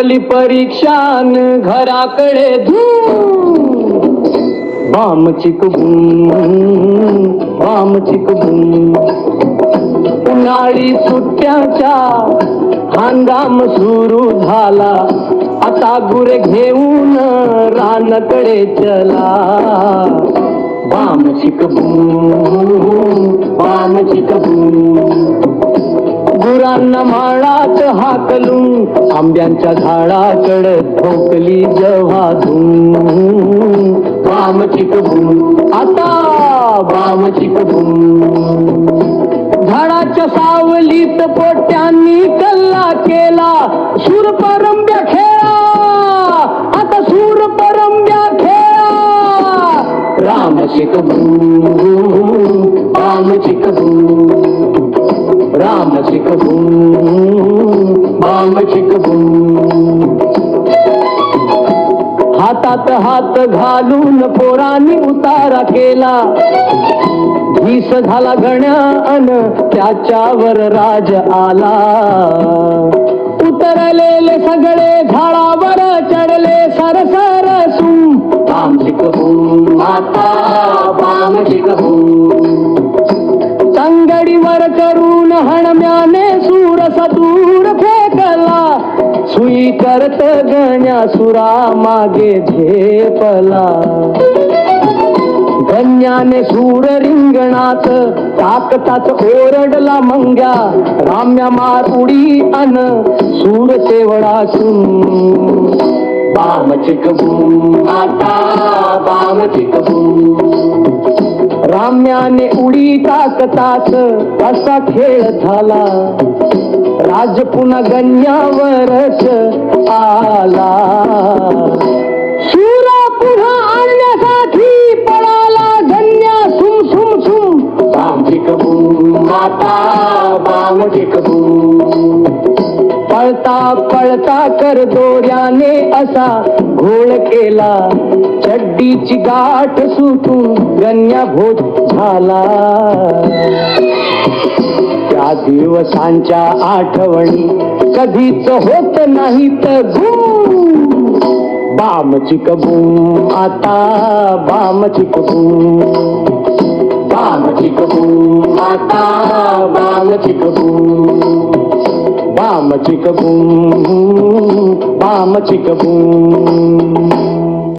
संपली परीक्षान घराकडे बाम चिकबूम बाम चिकबूम. उन्हाळी सुट्ट्याचा हंगाम सुरू झाला, आता गुरे घेऊन रानकडे चला. बाम चिकबूम बाम चिकबूम. गुरांना माळात हाकलून आंब्यांच्या झाडाकडे ठोकली जेव्हा धूम. बाम चिकबूम आता बाम चिकबूम. झाडाच्या सावलीत पोट्यांनी कल्ला केला, सूर परंब्या खेळा आता सूर परंब्या खेळा. राम चिकबूम बाम चिकबूम. राम चिकबूम बाम चिकबूम. हातात हात घालून पोरांनी उतारा केला, धीस झाला गण्या अन त्याच्यावर राज आला. उतरलेले सगळे झाडावर चढले सरसर सुम. बाम चिकबूम आता बाम चिकबूम. तंगडीवर करून हणम्याने सूरस दूर फेकला, सुई करत गण्या सुरा मागे झेपला. गण्याने सूर रिंगणात ताकताच ओरडला मंग्या, राम्या मार उडी अन सूर तेवढा सुन. बाम चिकबूम आता बाम चिकबूम. राम्याने उडी टाकताच असा खेळ झाला, राज पुन्हा गण्यावरच आला. सूरा पुन्हा आणण्यासाठी पळाला गण्या सुम सुम सुम. बाम चिकबूम आता बाम चिकबूम. पळता पळता कर दोऱ्याने असा घोळ केला, चड्डीची गाठ सुटून गण्या भोज झाला. त्या दिवसांच्या आठवणी कधीच होत नाहीत गुम. बाम चिकबूम आता बाम चिकबूम. बाम चिकबूम आता बाम चिकबूम. बाम चिकबूम बाम चिकबूम.